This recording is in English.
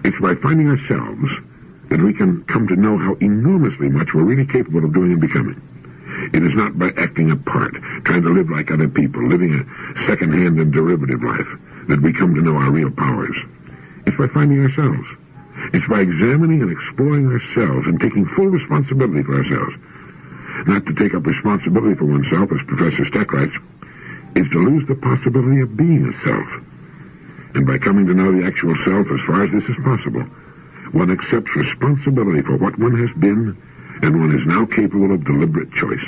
It's by finding ourselves that we can come to know how enormously much we're really capable of doing and becoming. It is not by acting a part, trying to live like other people, living a second-hand and derivative life, that we come to know our real powers. It's by finding ourselves. It's by examining and exploring ourselves and taking full responsibility for ourselves. Not to take up responsibility for oneself, as Professor Steck writes, is to lose the possibility of being a self. And by coming to know the actual self as far as this is possible, one accepts responsibility for what one has been, and one is now capable of deliberate choice.